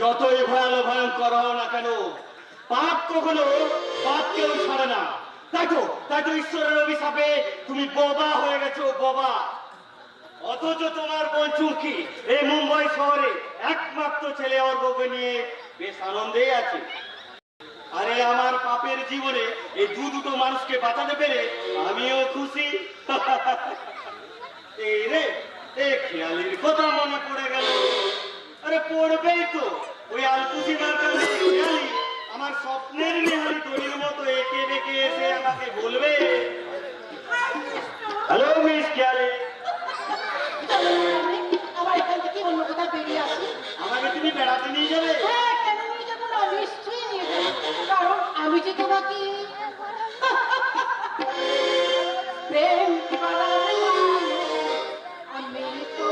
যতই ভয়ালো ভয়ঙ্কর হও না কেন, পাপ কখনো পাপকেও ছাড়ে না। তাই তো ঈশ্বরের অভিশাপে তুমি বোবা হয়ে গেছো, বোবা। অথচ তোমার বোন চুমকি এই মুম্বাই শহরে একমাত্র ছেলে ওর বউকে নিয়ে বেশ আনন্দেই আছে। আরে আমার পাপের জীবনে এই দুটো মানুষকে বাঁচাতে পেরে আমিও খুশি। এই রে, এই খেয়ালির কথা মনে পড়ে গেল। আরে পড়বেই তো, ওই আলকুচি মার্কার খেয়ালি আমার স্বপ্নের নেহারি তৈরির মতো এঁকে বেঁকে এসে আমাকে বলবে, হ্যালো মিস খেয়ালি, আমার এখান থেকে অন্য কোথাও বেরিয়ে আসি। আমাকে তুমি বেড়াতে নিয়ে যাবে? হ্যাঁ, কেন নিয়ে যাবো না, নিশ্চয়ই নিয়ে যাবো। কারণ আমি যে তোমাকে প্রেম করার আমি তো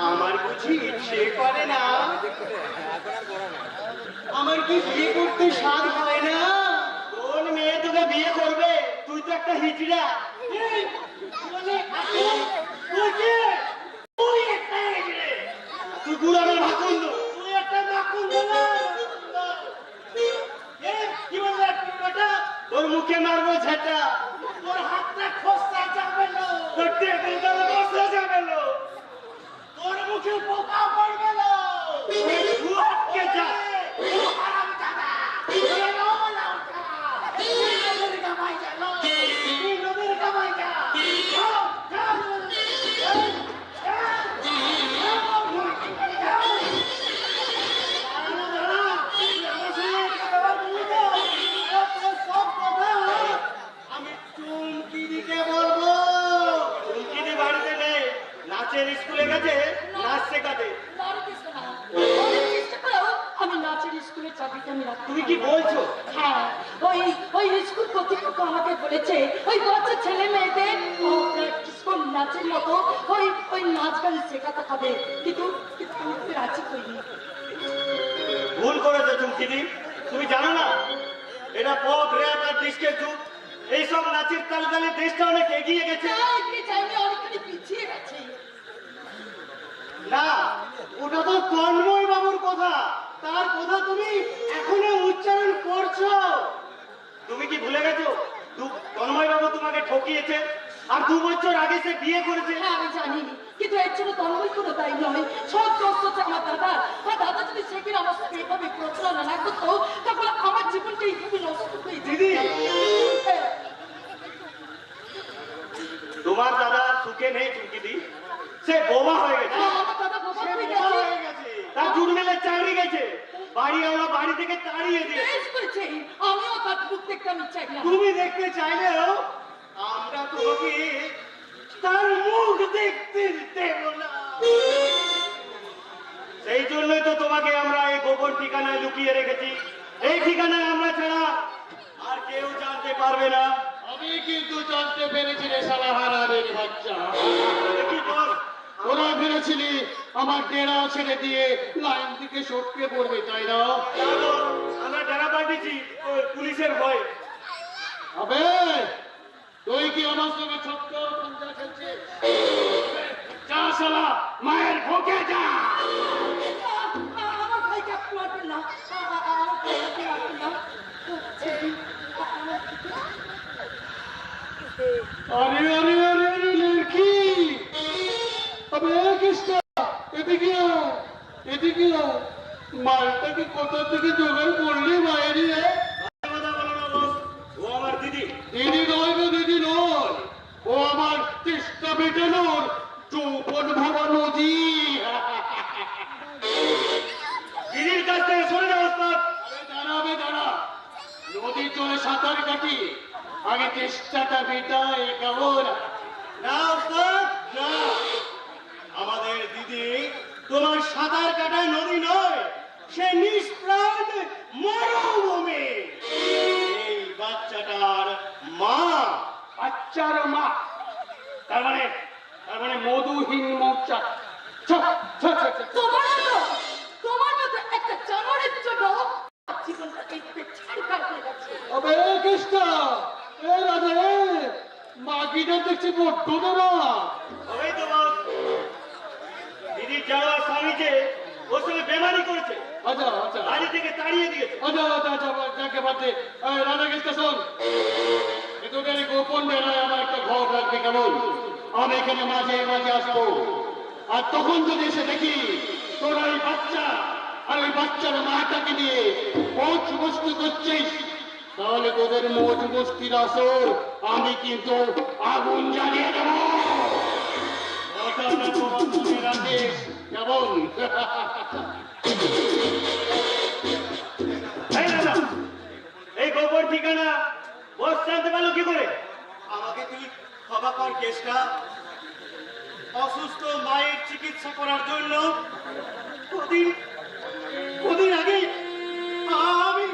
আমার বুঝি ইচ্ছে করে না? আমার কি বিয়ে করতে স্বাদ হয় না? কোন মেয়ে তোকে বিয়ে করবে? তুই তো একটা হিজড়া। তুই গুড়ামের ভাকুন্দ, তুই একটা ভাকুন্দ না। কি বললে? তোর মুখে মারবো ঝাঁটা, তোর হাতটা খসা যাবে না, তোর টেবিলটা খসা যাবে না, তোর মুখে পোকা পড়বে না। তুই আটকে যা, তুই হারাম জাদা, তুই নদীর কামাই যা, তুই নদীর কামাই যা। স্কুলে গেছে নাচ শেখাতে। আমি নাচের স্কুলের চাকরিটা আমি রাখতে। তুমি কি বলছো? হ্যাঁ, ওই স্কুল কর্তৃপক্ষ আমাকে বলেছে ওই বাচ্চা ছেলে মেয়েদের প্র্যাকটিস করে নাচের মতো ওই নাচ গান শেখাতে হবে, কিন্তু আমি রাজি করিনি। ভুল করেছো চুমকিদি, তুমি জানো না এটা পপ র‍্যাপ আর ডিস্কের যুগ। এইসব নাচের তালে তালে দেশটা অনেক এগিয়ে গেছে। অনেকখানি পিছিয়ে গেছে। না, ওটা তো তন্ময় বাবুর কথা, তার কথা তুমি এখনো উচ্চারণ করছো। তুমি কি ভুলে গেছো তন্ময় বাবু তোমাকে ঠকিয়েছে আর 2 বছর আগে সে বিয়ে করেছে? হ্যাঁ, আমি জানি, কিন্তু এর জন্য তন্ময় কোনো দায়ী নয়। সব দোষ হচ্ছে আমার দাদা। আর দাদা যদি সেদিন আমার সাথে এভাবে প্রচারণা না করতো, তাহলে আমার জীবনটা এইভাবে নষ্ট হয়ে যেত। দিদি, নেই চুমকিদি, সে বোমা হয়ে গেছে। আমার দাদা বোবা সে হয়ে বোমা গেছে। হয়ে গেছে। তার জুটমেলের চাকরি গেছে, বাড়ি আমরা বাড়ি থেকে তাড়িয়ে দিয়েছে। বেশ করেছে, আমিও তার মুখ দেখতে আমি চাই না। তুমি দেখতে চাইলেও আমরা তোমাকে তার মুখ দেখতে দেব না। সেই জন্যই তো তোমাকে আমরা এই গোপন ঠিকানায় লুকিয়ে রেখেছি। এই ঠিকানায় আমরা ছাড়া আর কেউ জানতে পারবে না। আমি কিন্তু জানতে পেরেছি রে শালা হারামের বাচ্চা। কি বল? ওরা ভেবেছিলি আমার ডেরা ছেড়ে দিয়ে লাইন থেকে সটকে পড়বে, তাই না? জানো, আমরা ডেরা পাঠিয়েছি ওই পুলিশের ভয়ে। আবে তুই কি আমার সঙ্গে ছোট্ট পাঞ্জা খেলছিস? যা শালা মায়ের ভোগে যা। আমার ভাইকে আপনি মারবেন না, আমার ভাইকে মারবেন না। আরে আরে আরে আরে লড়কি, আবে কৃষ্ণ এদিকে আয়, এদিকে আয়। মালটাকে কোথা থেকে জোগাড় করলি বাইরে? কথা বলো না বস, ও আমার দিদি। দিদি নয় গো, দিদি নয়, ও আমার চেষ্টা মেটানোর চৌপন ভাবা নদী। দিদির কাছ থেকে সরে যাও ওস্তাদ। আরে দাঁড়াবে দাঁড়া, নদীর জলে সাঁতার কাটি, আগে চেষ্টাটা মেটাই কেমন? না ওস্তাদ, না। আমাদের দিদি তোমার সাঁতার কাটায় নদী নয়, সে নিষ্প্রাণ মরুভূমি। এই বাচ্চাটার মা। বাচ্চার মা, তার মানে মধুহীন মৌচাক। চল চল চল চল। তোমার মতো একটা জানোয়ারের জন্য জীবনটা দেখতে ছাড়কার হয়ে গেছে। আবে কৃষ্ণ, এ রাজা এ, মাগিটা দেখছি বড্ড না। ওই তো বস, দিদির যাওয়া স্বামীকে ওর সঙ্গে বেমানি করেছে, আচ্ছা আচ্ছা বাড়ি থেকে তাড়িয়ে দিয়েছে। আচ্ছা আচ্ছা আচ্ছা, যাকে বাদে রাজা কৃষ্ণ শোন, এতটাই গোপন বেলায় আমার একটা ঘর রাখবে কেমন? আমি এখানে মাঝে মাঝে আসবো, আর তখন যদি এসে দেখি তোরা ওই বাচ্চা আর ওই বাচ্চার মাটাকে নিয়ে মৌজ মস্তি করছিস, তাহলে তোদের মৌজ মস্তির আসর আমি কিন্তু আগুন জ্বালিয়ে দেবো। কথাটা তোমার মনে রাখিস কেমন? এই দাদা, এই গোপন ঠিকানা বস জানতে পারলো কি করে? আমাকে তুই ক্ষমা কর কেসটা। অসুস্থ মায়ের চিকিৎসা করার জন্য কদিন আগে আমি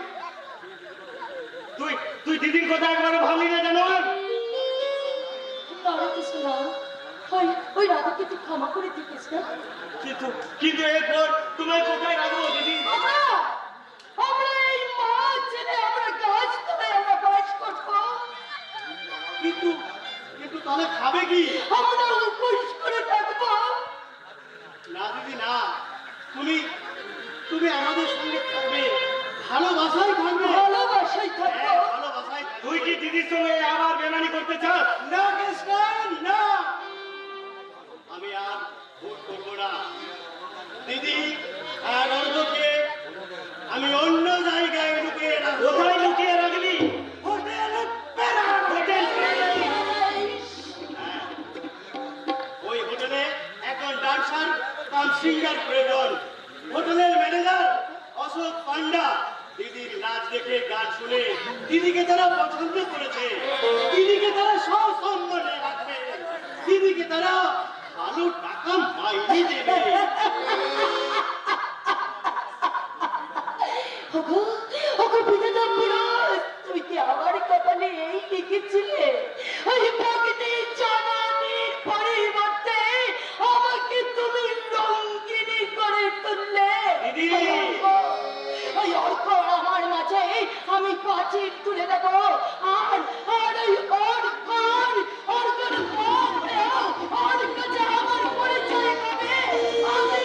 তুই দিদির কথা একবারও ভাবলি না জানো? না রে কৃষ্ণ, না। ওই রাধাকে তুই ক্ষমা করে দিতিস না। কিন্তু এরপর তোমায় কোথায় রাখবো দিদি? আমরা এই মাছ ছেড়ে আমরা গাছ তলায় আমরা বাস করবো। কিন্তু তাহলে খাবে কি? আমরা উপোস করে থাকবো। না দিদি না, তুমি আমাদের সঙ্গে থাকবে, ভালোবাসায় থাকবে। ভালোবাসাই থাকবো। ভালোবাসায়। তুই কি দিদির সঙ্গে আবার বেমানি করতে চাস? না কৃষ্ণ, না। আমি আর ভুল করবো না। দিদি আর অর্ঘকে আমি অন্য জায়গায় লুকিয়ে রাখবো। কোথায় লুকিয়ে রাখবি? Hotel paradise. Hotel paradise. ওই হোটেলে একজন ডান্সার কাম সিঙ্গার প্রয়োজন। হোটেলের ম্যানেজার অশোক পান্ডা দিদির নাচ দেখে গান শুনে দিদিকে তারা পছন্দ করেছে। দিদিকে তারা সসম্মানে রাখবে, দিদিকে তারা ভালো টাকা মাইনে দেবে। ওগো, ওগো বিধাতা পুরুষ, তুমি কি আমার কপালে এই লিখেছিলে? ওই ভগ্নী জননীর পরিবর্তে আমাকে তুমি রঙ্গিনী করে তুললে। দিদি! ওই অর্ক আমার মাঝে আমি প্রাচীর তুলে দেবো, আর ওই অর্কর যে আমার পরিচয় হবে, আমি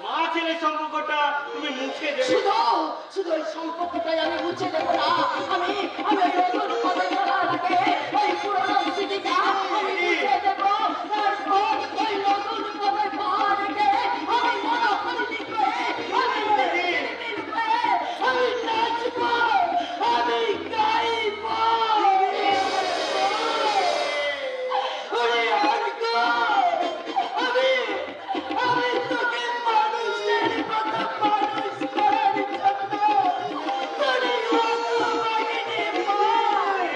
মা ছেলের সম্পর্কটা তুমি মুছে দেবে। শুধু ওই সম্পর্কটাই আমি মুছে দেবো না, আমি ওই নতুন পদে চলার আগে ওই পুরোনো স্মৃতিটা আমি মুছে দেবো। তারপর ওই নতুন পদে পা রেখে আমি মনোহরিণী করে আমি নাচবো, আমি গাইবো। মানুষ করার জন্য তোরে অপমানিনী মায়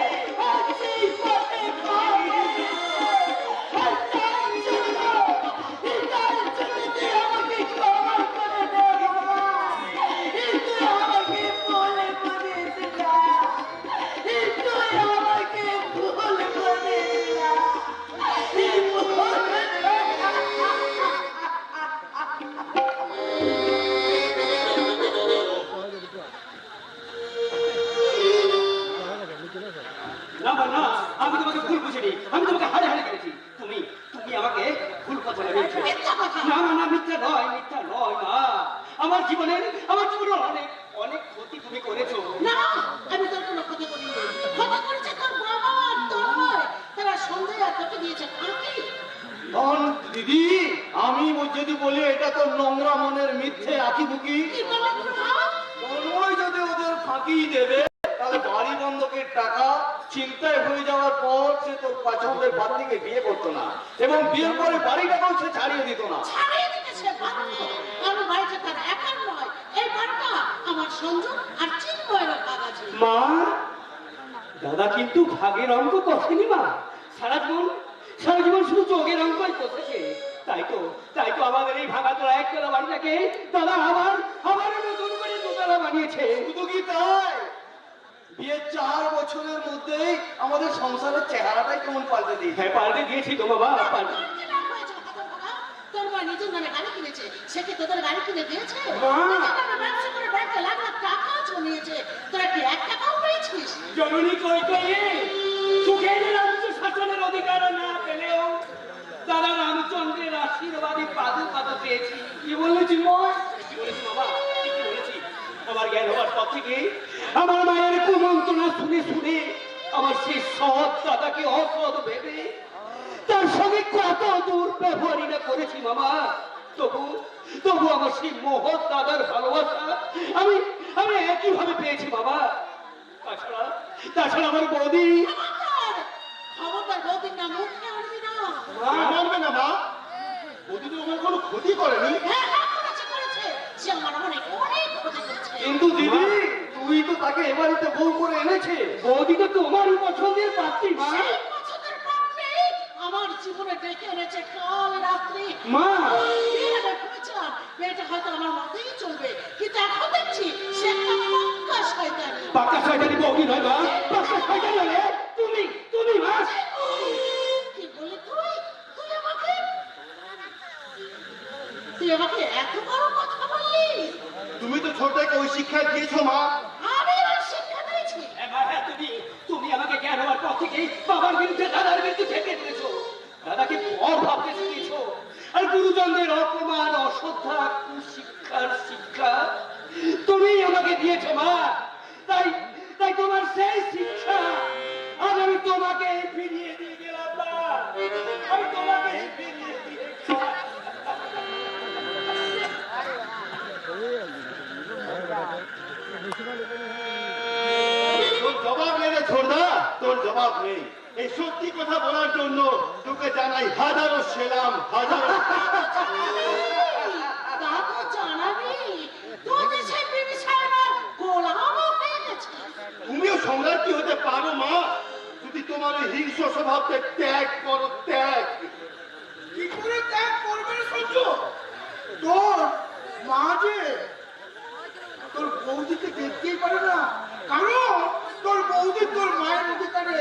আজ এই পথে পা রেখেছে। আর তার জন্য তুই আমাকে ক্ষমা করে দে বাবা। তুই আমাকে বলে বলিস না, তুই আমাকে ভুল বলিস না। না মা, না, আমি তোমাকে ভুল বুঝিনি, আমি তোমাকে হারে হারে করেছি। তুমি তুমি আমাকে ভুল কথা ভেবেছো। মিথ্যা কথা। না না না, মিথ্যা নয় মা। আমার জীবনের অনেক অনেক ক্ষতি তুমি করেছো। না, আমি তোর কোনো ক্ষতি করিনি। ক্ষতি করেছে তোর বাবা আর তোর নয়। তারা সন্ধ্যায় আর তোকে দিয়েছে ফাঁকি। দিদি, আমি যদি বলি এটা তো নোংরা মনের মিথ্যে আঁকিবুকি, কি বলবো প্রভাত? তন্ময় যদি ওদের ফাঁকি দেবে তাহলে বাড়ি বন্ধকের টাকা চিন্তায় হয়ে যাওয়ার পর সে তোর পছন্দের পাত্রীকে বিয়ে করতো না, এবং বিয়ের পরে বাড়িটাকেও সে ছাড়িয়ে দিত না। ছাড়িয়ে দিতে সে বাধ্য। কারণ বাড়িটা তার একার নয়। এই বাড়িটা আমার সঞ্জু আর চিন্ময়ের ভাগ আছে। মা, দাদা কিন্তু ভাগের অঙ্ক কষেনি মা। সারা জীবন শুধু চোখের অঙ্কই কষেছে। তাই তো আমাদের এই ভাঙা তোলা একতলা বাড়িটাকে দাদা আবার নতুন করে দোতলা বানিয়েছে। শুধু কি তাই, বিয়ের 4 বছরের মধ্যেই আমাদের সংসারের চেহারাটাই কেমন পাল্টে দিয়েছে। হ্যাঁ, পাল্টে দিয়েছি তো বাবা, পাল্টে। তোর কি লাভ হয়েছে বাবা? তোর মা নিজের নামে গাড়ি কিনেছে, সে কি তোদের গাড়ি কিনে দিয়েছে? মা! নিজের নামে ব্যবসা করে ব্যাংকে লাখ লাখ টাকা জমিয়েছে। তোরা কি 1 টাকাও পেয়েছিস? জননী কই সুখের রাজ্য শাসনের অধিকার না পেলেও দাদা রামচন্দ্রের আশীর্বাদে পাদু পেয়েছি। কি বলেছি মা? কি বলেছি বাবা? কি বলেছি? আমার জ্ঞান হওয়ার পর থেকে আমার মায়ের কুমন্ত্রণা শুনে আমার সেই সৎ দাদাকে অসৎ ভেবে তার সঙ্গে কত দুর্ব্যবহারই না করেছি মামা। তবু আমার সেই মহৎ দাদার ভালোবাসা আমি একইভাবে পেয়েছি বাবা। তাছাড়া আমার বৌদি। খবরদার বৌদির নাম মুখে আনবি না। মানবে না মা, বৌদি তো আমার কোনো ক্ষতি করেনি। হ্যাঁ, করেছে। সে আমার অনেক ক্ষতি করেছে। কিন্তু দিদি, তুই তো তাকে এ বাড়িতে বউ করে এনেছে। বৌদি তো তোমারই পছন্দের পাত্রী মা। সেই পছন্দের পাত্রী আমার জীবনে ডেকে এনেছে কাল রাত্রি। মা! ভেবেছিলাম মেয়েটা হয়তো আমার মতেই চলবে, কিন্তু এখন দেখছি সে একটা পাক্কা শয়তানি। পাক্কা শয়তানি বৌদি নয় মা, পাক্কা শয়তানি হলে তুমি মা। কি বলি তুই আমাকে এত বড় কথা বললি? তুমি তো ছোটকে ওই শিক্ষা দিয়েছো মা। আমি ওই শিক্ষা দিয়েছি? হ্যাঁ মা, হ্যাঁ, তুমি আমাকে জ্ঞান হওয়ার পর থেকেই বাবার বিরুদ্ধে দাদার বিরুদ্ধে ঠেকে দিয়েছো। দাদাকে পর ভাবতে শিখিয়েছো। আর গুরুজনদের অপমান, অশ্রদ্ধা, কুশিক্ষার শিক্ষা তুমি আমাকে দিয়েছো মা। তাই তোমার সেই শিক্ষা আজ আমি তোমাকে ফিরিয়ে দিয়ে গেলাম মা। আমি তোমাকে ফিরিয়ে দিয়ে গেলাম। তোর জবাব নেই রে ছোড়দা, তোর জবাব নেই। এই সত্যি কথা বলার জন্য তোকে জানাই হাজারো সেলাম, হাজারো। তা তো জানাবি। তুই যে সেই বিবি সাহেবের গোলাম হয়ে গেছিস। তুমিও সম্রাজ্ঞী হতে পারো মা, যদি তোমার এই হিংস্র স্বভাবকে ত্যাগ করো, ত্যাগ। কি করে ত্যাগ করবে রে সঞ্জু? তোর মা যে তোর বৌদিকে দেখতেই পারে না, কারণ তোর বৌদি তোর মায়ের অধিকারে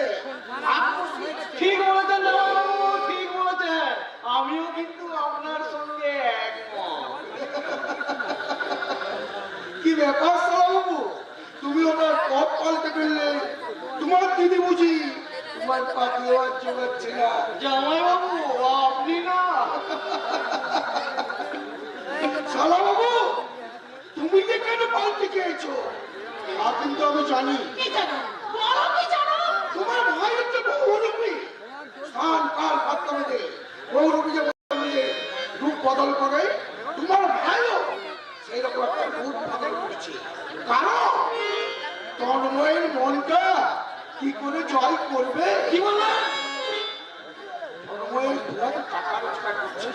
ঠিক বলেছেন দাদাবাবু, ঠিক বলেছেন। আমিও কিন্তু আপনার সঙ্গে একমত। কি ব্যাপার বাবু, তুমি ওনার পথ পাল্টে ফেললে। তোমার দিদি বুঝি তোমার পাতিও আর জোগাচ্ছে না। জামাইবাবু, আপনি না। শালা বাবু, তুমি যে কেন পাল্টে খেয়েছো তা কিন্তু আমি জানি। কি জানো? বলো কি জানো? তোমার ভাই হচ্ছে বহুরূপী। স্থান কাল পাত্র ভেদে বহুরূপী যে রূপ বদল করে, তোমার ভাইও সেই রকম একটা রূপ বদল করেছে। কারণ তন্ময়ের মনটা কি করে জয় করবে? কি বললাম? তন্ময়ের ঘোড়াতে টাকা রোজগার করছে,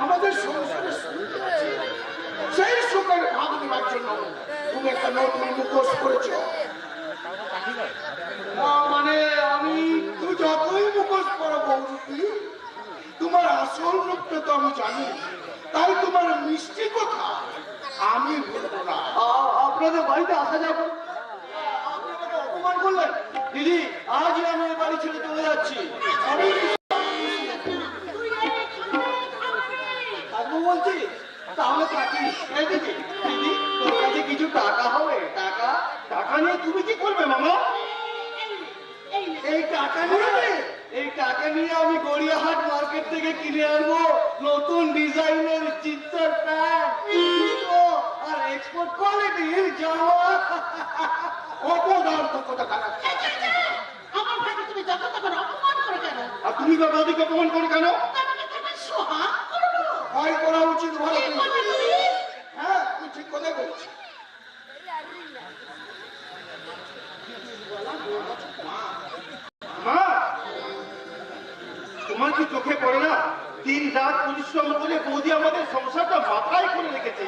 আমাদের সংসারে সুখ আছে। সেই সুখের ভাগ নেওয়ার জন্য তুমি একটা নতুন মুখোশ করেছো। না মানে আমি তুই যতই মুখোশ করো বৌরূপী, তোমার আসল রূপটা তো আমি জানি, তাই তোমার মিষ্টি কথা আমি বলবো না। আপনাদের বাড়িতে আসা যাবো? আপনি আমাকে অপমান করলেন। দিদি, আজই আমি এই বাড়ি ছেড়ে চলে যাচ্ছি। আমি থাকবো বলছি, তাহলে থাকি। এই দিদি, দিদি, তোর কাছে কিছু টাকা হবে? টাকা? টাকা নিয়ে তুমি কি করবে মামা? এই টাকা নিয়ে আমি গড়িয়াহাট মার্কেট থেকে কিনে আনবো নতুন ডিজাইনের চিত্তর প্যান্ট আর এক্সপোর্ট কোয়ালিটির জামা। অপদার্থ কথা খারাপ। আমার ভাইকে তুমি যত তখন অপমান করে কেন? আর তুমি বা দাদিকে অপমান করো কেন? আমাকে তুমি সোহাগ করবো? ভয় করা উচিত ভালো। কি করবে তুমি? হ্যাঁ, তুমি ঠিক কথাই বলছি। মা, তোমার কি চোখে পড়ে না? দিন রাত পরিশ্রম করে বৌদি আমাদের সংসারটা মাথায় করে রেখেছে।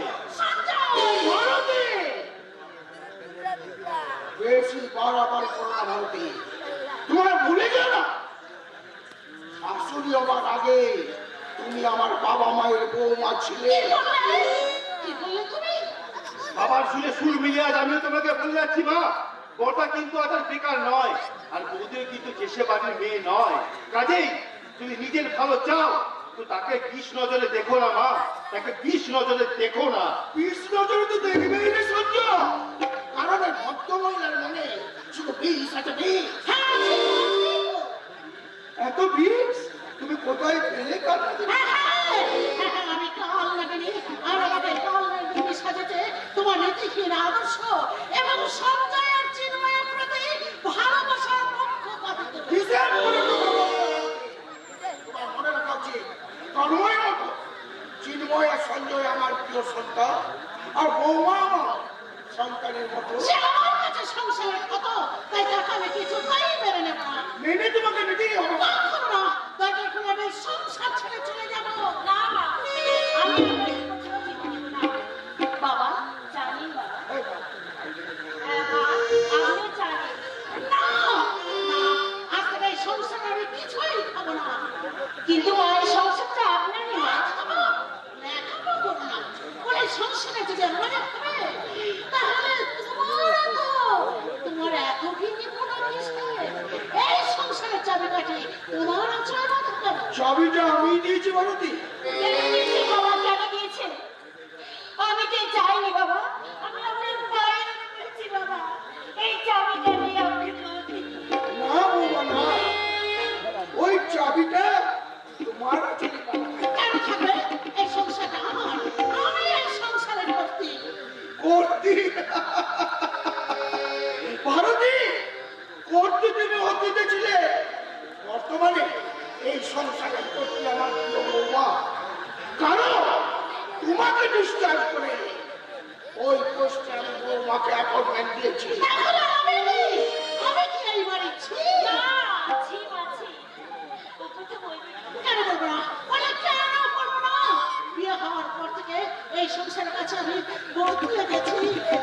বেশি বাড়াবার করো না ভারতী। তোমার ভুলে যাও না, শাশুড়ি হবার আগে তুমি আমার বাবা মায়ের বৌমা ছিলে। কি বললে তুমি? বাবার সুরে সুর মিলিয়ে আজ আমিও তোমাকে বলে যাচ্ছি মা, বড়টা কিন্তু আজ আর বেকার নয়, আর বৌদিও কিন্তু দেশে বাড়ির মেয়ে নয়। কাজেই তুমি নিজের ভালো চাও তো তাকে বিষ নজরে দেখো না মা, তাকে বিষ নজরে দেখো না। বিষ নজরে তো দেখবেই না সহ্য, কারণ এই ভক্ত মহিলার মনে শুধু বিষ আছে, বিষ। এত বিষ তুমি কোথায় পেলে কাজ? আমি কাল লাগেনি আর আমাকে কাল লাগেনি সাজাতে তোমার নীতিহীন আদর্শ এবং সঞ্জয়ের চিন্ময়ের প্রতি ভালোবাসার পক্ষপাতিত্ব। কিসের তোমার মনে রাখা উচিত, তন্ময় মতো চিন্ময় আর সঞ্জয় আমার প্রিয় সন্তান, আর বৌমা আমার সন্তানের মতো। সে আমার কাছে সংসারের কত, তাই তাকে আমি কিছুতেই মেনে নেব না। মেনে তোমাকে নিতেই হবে। কখনো না, দরকার হলে আমি সংসার ছেড়ে চলে যাব। না না, আমি আপনাকে কোথাও যেতে দেব না। বাবা, জানি বাবা। এই বাবা, আমিও জানি। না, না, আজকের এই সংসারে আমি কিছুই খাবো না। কিন্তু মা, এই সংসারটা আপনারই না। লেখাপড়া করবো না। ওই সংসারে যদি মনে হবে, তাহলে তোমার এত ভিড়ে কোনো কিসে? এই সংসারের চাবিকাঠি তোমার আচরণ থাকবে না। চাবিটা আমি দিয়েছি ভারতী। বাবা কেন দিয়েছে? আমি তো চাইনি বাবা, আমি আপনার পায়ে ধরেছি বাবা, এই চাবিটা নিয়ে আপনি না বৌমা না, ওই চাবিটা তোমার আছে। কেন থাকবে? এই সংসারটা আমার, আমি এই সংসারের কর্ত্রী। করতে ভারতী, করতে তুমি হতে ছিলে, বর্তমানে এই সংসারের করতে আমার প্রিয় বৌমা। কারণ তোমাকে ডিসচার্জ করে ওই পোস্টে আমি বৌমাকে অ্যাপয়েন্টমেন্ট দিয়েছি। তাহলে আমি কি এই বাড়ির ছি? না, ছি মাছি। ও কথা বলবে না। কেন বলবো না? বলে কেন বলবো না? বিয়ে হওয়ার পর থেকে এই সংসারের কাছে আমি বড় তুলে গেছি।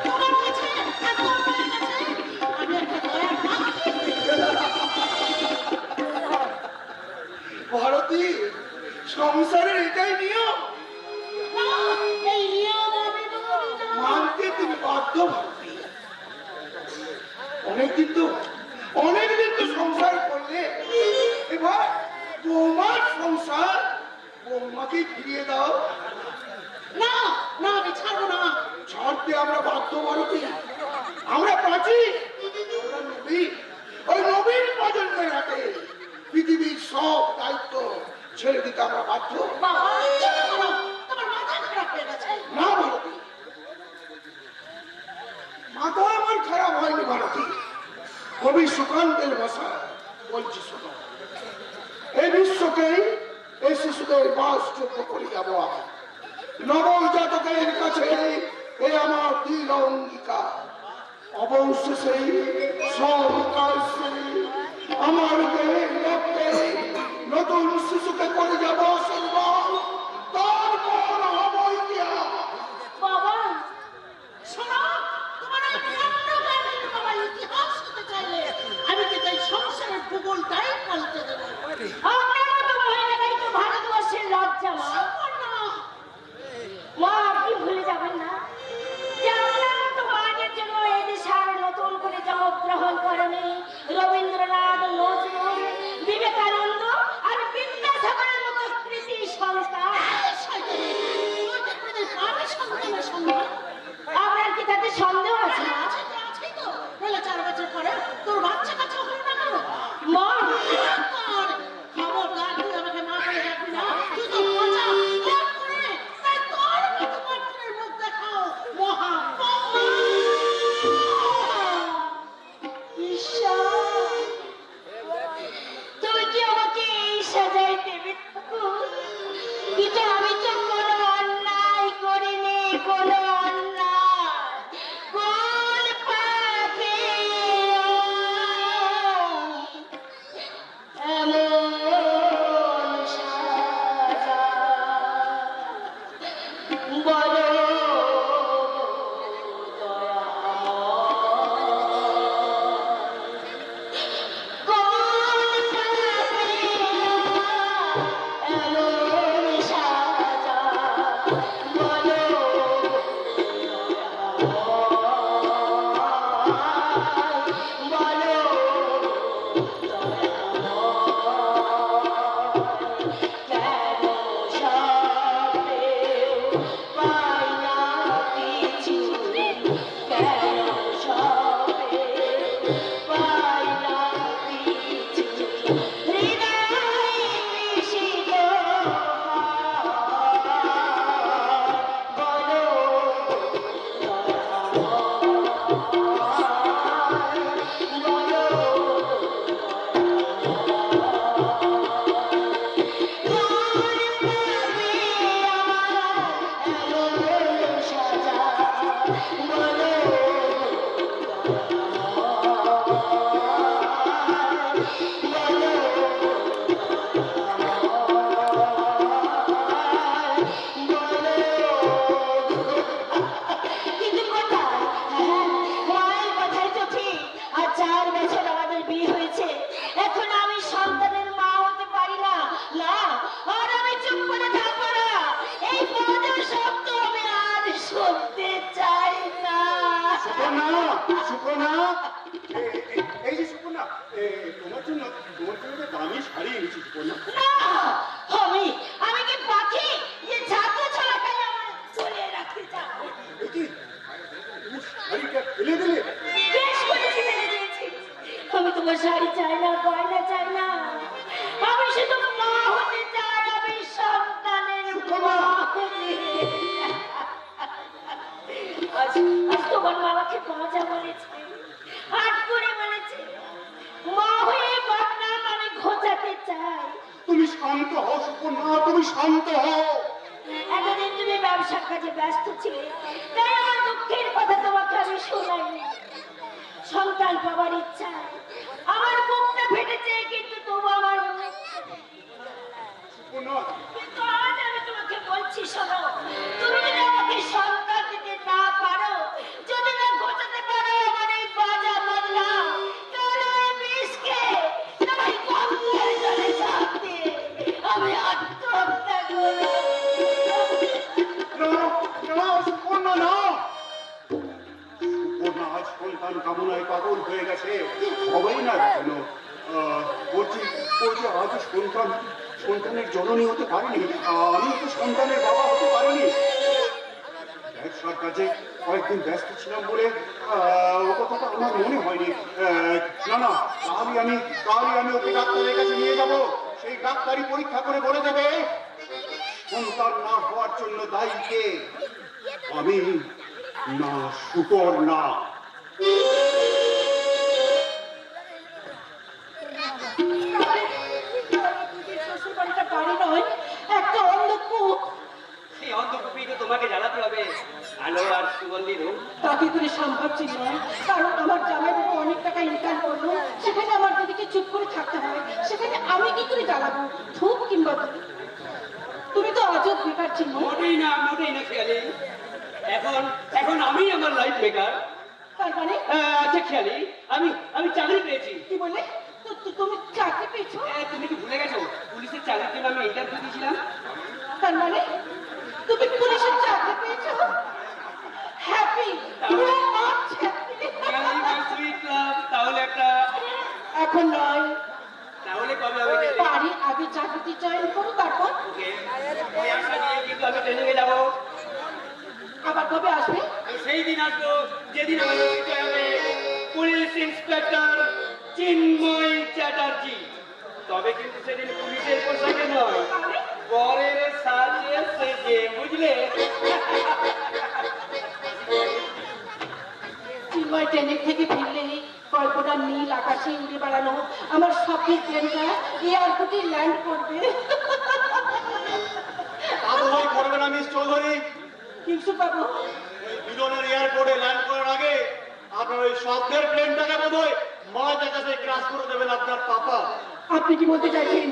তোমার কাছে আর তোমার মায়ের কাছে আমি একটা দয়ার পাখি। ভারতী, সংসারের এটাই নিয়ম, না, এই নিয়ম আমি মানি না। মানতে তুমি বাধ্য ভারতী। অনেকদিন তো সংসার করলে, এবার বৌমার সংসার বৌমাকে ফিরিয়ে দাও। না, না, আমি ছাড়বো না। ছাড়তে আমরা বাধ্য ভারতী। আমরা প্রাচী, আমরা নবী, ওই নবীন প্রজন্মের হাতে পৃথিবীর সব দায়িত্ব ছেড়ে দিতে আমরা বাধ্য। বাবা, চুপ করো। তোমার মাথা খারাপ হয়ে গেছে। না ভারতী, মাথা আমার খারাপ হয়নি ভারতী। কবি সুকান্তের ভাষা বলছি শোনো, এই বিশ্বকেই এই শিশুদের বাসযোগ্য করে যাবো আমি। নবজাতকের কাছে এই আমার দৃঢ় অঙ্গীকার। অবশেষে সব কাজ সেরে আমার দেহের রক্তে নতুন শিশুকে করে যাবো আশীর্বাদ। তারপর হবো ইতিহাস। বাবা, সুপর্ণা, সুপর্ণা, এই যে সুপর্ণা, তোমার জন্য একটা দামি শাড়ি এনেছি সুপর্ণা। না, আমি কি পাখি যে জাদু চলাকালে আমার চলে রাখতে চাও? এই যে, তুমি শাড়িটা ফেলে দিলে। বেশ করেছি, মেনে দিয়েছি। আমি তোমার শাড়ি চাই না, গয়না চাই না, আমি শুধু মা হতে চাই, আমি সন্তানের মা হতে। আজ তোমার মামাকে মজা বলেছে, হাট করে বলেছে, মা হয়ে বদনাম আমি ঘোচাতে চাই। তুমি শান্ত হও সুপর্ণা, তুমি শান্ত হও। এতদিন তুমি ব্যবসার কাজে ব্যস্ত ছিলে, তাই আমার দুঃখের কথা তোমাকে আমি শোনাইনি। সন্তান পাওয়ার ইচ্ছা আমার বুকটা ফেটেছে, কিন্তু তবু আমার মুখ। সুপর্ণা, কিন্তু আজ আমি তোমাকে বলছি, শোনো, তুমি যদি আমাকে সন্তান দিতে না পারো, যদি না ঘটাতে পারো আমার এই বাজা বদলা, তাহলে ওই বিষকে তোমার গঙ্গায় জলে ঝাঁপ দিয়ে আমি আত্মহত্যা করব। না, না, সুপর্ণা, না। সুপর্ণা আজ সন্তান কামনায় পাগল হয়ে গেছে। সবাই না কেন বলছি আজ সন্তানের জননী হতে পারেনি, আমি তো সন্তানের বাবা হতে পারিনি। ব্যবসার কাজে কয়েকদিন ব্যস্ত ছিলাম বলে ও কথাটা আমার মনে হয়নি। না, কালই আমি ওকে ডাক্তারের কাছে নিয়ে যাব। সেই ডাক্তারি পরীক্ষা করে বলে দেবে সন্তান না হওয়ার জন্য দায়ী কে, আমি না সুপর্ণা। শ্বশুরবাড়িটা বাড়ি নয়, একটা অন্ধকূপ। সেই অন্ধকূপেই তো তোমাকে জ্বালাতে হবে আলো আর সুগন্ধি রূপ। তাকে করে সম্ভব ছিল না, কারণ আমার জামাইবাবু অনেক টাকা ইনকাম করলো, সেখানে আমার দিদিকে চুপ করে থাকতে হয়, সেখানে আমি কি করে জ্বালাবো? ধূপ কিংবা ধূপ। তুমি তো অযথ বেকার ছিল। মোটেই না খেয়ালি। এখন আমি আমার লাইফ মেকার। তার মানে আচ্ছা খেয়ালি, আমি চাকরি পেয়েছি। কি বলে? তুমি চাকরি পেয়েছো? তুমি কি ভুলে গেছো পুলিশের চাকরির জন্য আমি ইন্টারভিউ দিয়েছিলাম? তার মানে তুমি পুলিশের চাকরি পেয়েছো? হ্যাপি, খেয়ালি, my sweet love, তাহলে এখন নয়, তাহলে কবে হবে? বাড়ি আগে চাকরিতে জয়েন করো, তারপর ওকে, ওই আশা নিয়ে কিন্তু আমি ট্রেনিংয়ে যাবো। আবার কবে আসবে? সেই দিন আসবো যেদিন আমার পরিচয় হবে পুলিশ ইন্সপেক্টর চিন্ময় চ্যাটার্জি। তবে কিন্তু সেদিন পুলিশের পোশাকে নয়, বরের সাজে সেজে, বুঝলে? চিন্ময় ট্রেনের থেকে ফিরলে কল্পনা নীল আকাশে উড়ে বেড়ানো আমার স্বপ্নের ট্রেনটা এয়ারপোর্টে ল্যান্ড করবে। আবহাওয়াই করবে না মিস চৌধুরী। কিন্তু বাবু, মিলনের এয়ারপোর্টে ল্যান্ড করার আগে আপনার ওই স্বপ্নের প্লেনটাকে বোধহয় মাঝে কাছে ক্রাশ করে দেবেন আপনার পাপা। আপনি কি বলতে চাইছেন?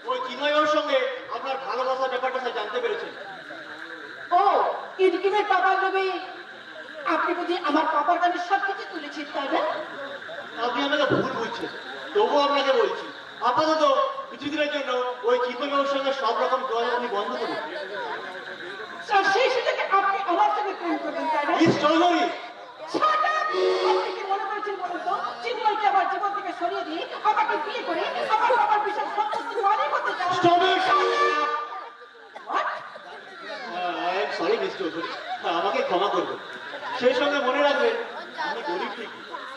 ওই চিন্ময়ের সঙ্গে আপনার ভালোবাসার ব্যাপারটা সে জানতে পেরেছেন। ও ইরকিনের পাপার লোভে আপনি বুঝি আমার পাপার গানের সব কিছু তুলেছেন, তাই না? আপনি আমাকে ভুল বুঝছেন, তবুও আপনাকে বলছি আপাতত কিছুদিনের জন্য ওই চিন্ময়ের সঙ্গে সব রকম জয় আপনি বন্ধ করুন। আর সেই সুযোগে আপনি আমার সঙ্গে প্রেম করবেন, তাই না? Miss Chowdhury, Shut up! আপনি কি মনে করেছেন বলুন তো, চিন্ময়কে আমার জীবন থেকে সরিয়ে দিয়ে আমাকে বিয়ে করে আমার বাবার বিশাল সম্পত্তি মালিক হতে চান? Stop it! What? Sorry miss Chowdhury, আমাকে ক্ষমা করবেন। সেই সঙ্গে মনে রাখবেন আমি গরিব ঠিক,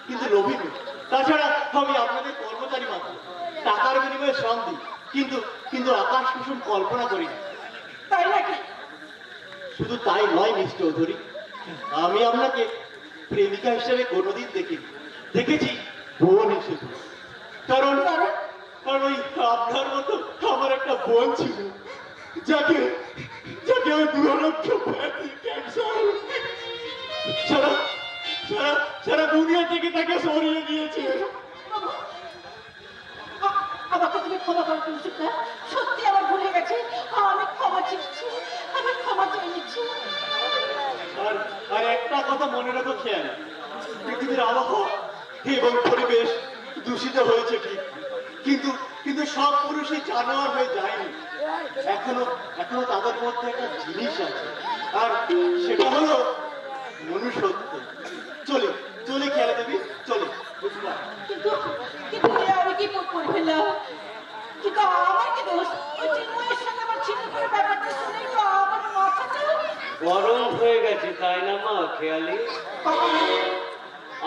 কিন্তু লোভী নই। তাছাড়া আমি আপনাদের কর্মচারী মাত্র, টাকার বিনিময়ে শ্রম দিই, কিন্তু আকাশ কুসুম কল্পনা করি না। তাই নাকি? শুধু তাই নয় মিস চৌধুরী, আমি আপনাকে প্রেমিকা হিসেবে কোনোদিন দেখিনি, দেখেছি বোন হিসেবে। কারণ ওই আপনার মতো আমার একটা বোন ছিল, যাকে আমি দুরারোগ্য ব্যাধি ক্যান্সার সারা দুনিয়া থেকে তাকে সরিয়ে দিয়েছে। বাবু, আমাকে তুমি ক্ষমা করো সুখা, সত্যি আমার ভুলে গেছে, আমি ক্ষমা চাইছি, আমি ক্ষমা চেয়ে নিচ্ছি। আর একটা কথা মনে রাখো খেয়াল, পৃথিবীর আবহাওয়া এবং পরিবেশ দূষিত হয়েছে ঠিক, কিন্তু সব পুরুষই জানোয়ার হয়ে যায়নি। এখনো তাদের মধ্যে একটা জিনিস আছে, আর সেটা হলো মনুষ্যত্ব। খেয়ালি, বাবা,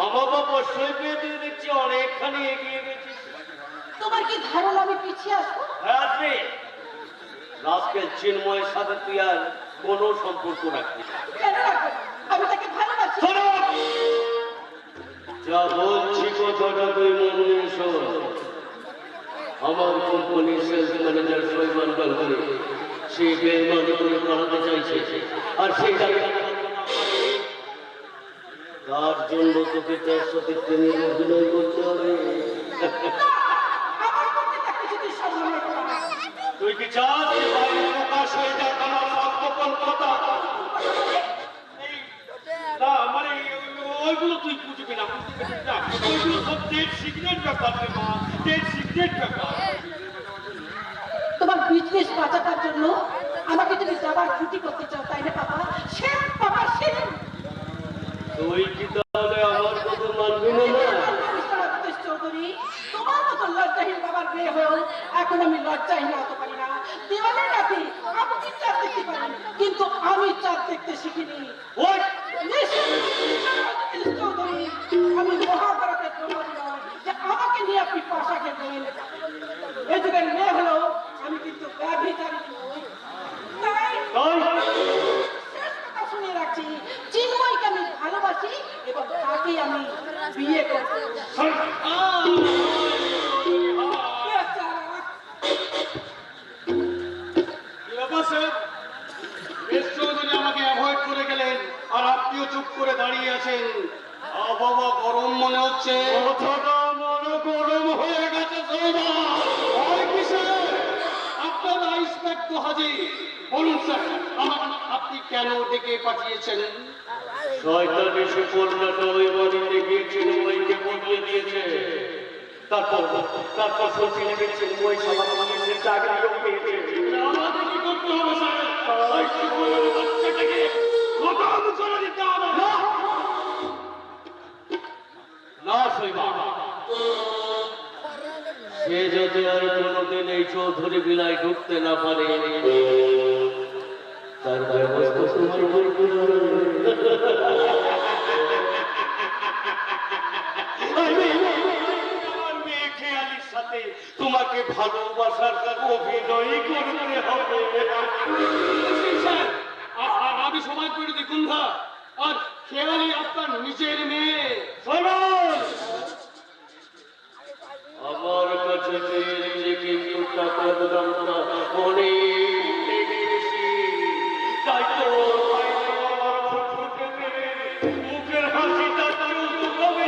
আমার বাবা সৈকতে দিয়ে দেখছি অনেকখানি এগিয়ে গেছিস। তোমার কি ধারণা আমি পিছিয়ে আসবো? হ্যাঁ আসবে। রাস্কেল চিন্ময়ের সাথে তুই আর কোনো সম্পর্ক রাখবি না। কেন রাখবো না? আমি তাকে ভালোবাসি। শোনো! যা বলছি কথাটা তুই মন দিয়ে শোন। আমার কোম্পানির সেলস ম্যানেজার শৈবাল গাঙ্গুলি সে বেইমানি করে পালাতে চাইছে, আর সেটা তার জন্য তোকে তার সাথে প্রেমের অভিনয় করতে হবে। আমার পক্ষে তাকে যদি সম্মান করা হয়। তুই কি চাস যে বাইরে প্রকাশ হয়ে যাক আমার সত্যপন কথা? এই, না মানে ওইগুলো তুই বুঝবি না, না, ওইগুলো সব ডেট সিক্রেট ব্যাপার রে মা, ডেট সিক্রেট ব্যাপার। তোমার বিজনেস বাঁচাবার জন্য আমাকে তুমি যাবার ছুটি করতে চাও, তাই না বাবা? সে বাবা সে তুই কি তাহলে আমার কথা মানবি না? মিস্টার রাজেশ চৌধুরী, তোমার মতো লজ্জাহীন বাবার মেয়ে হয়েও এখন আমি লজ্জাহীন হতে পারি না। দেওয়ালের রাতে আপনি চাঁদ দেখতে পারেন, কিন্তু আমি চাঁদ দেখতে শিখিনি। ওই মিস্টার রাজেশ চৌধুরী, আমি মহাভারতের দ্রৌপদী নয় যে আমাকে নিয়ে আপনি পাশা খেলবেন। এই যুগের মেয়ে হলো আমি কিন্তু ব্যভিচারী নই। তাই শেষ কথা শুনে রাখছি, চিন্ময়কে আমি ভালোবাসি এবং তাকেই আমি বিয়ে করবো। চৌধুরী আমাকে অ্যাভয়েড করে গেলেন, আর আপনিও চুপ করে দাঁড়িয়ে আছেন। বাবা গরম মনে হচ্ছে। কথাটা মনে গরম হয়ে গেছে। আপনার আইস ব্যাগ তো হাজির। বলুন স্যার, আপনি কেন ডেকে পাঠিয়েছেন? শয়তান এসে পড়লাটা ওই বাড়িতে গিয়ে চিন্ময়কে বদলে দিয়েছে। তারপর শুনছি নাকি চিন্ময় সমাজে চাকরিও পেয়েছে। আমাদের কি করতে হবে স্যার? ওই চিন্ময়ের বাচ্চাটাকে খতম করে দিতে হবে। না শৈবা, সে যাতে আর কোনোদিন এই চৌধুরী বিলায় ঢুকতে না পারে তার ব্যবস্থা তোমার করতে হবে। আমার মেয়ে খেয়ালির সাথে তোমাকে ভালোবাসার অভিনয় করতে হবে। স্যার, আমি সমাজ বিরোধী গুন্ডা, আর খেয়ালি আপনার নিজের মেয়ে। আমার কাছে চেয়েছে কিন্তু টাকার দামটা অনেক বেশি। তাই তো আমার ফুটফুটে মেয়ে মুখের হাসিটা চলবে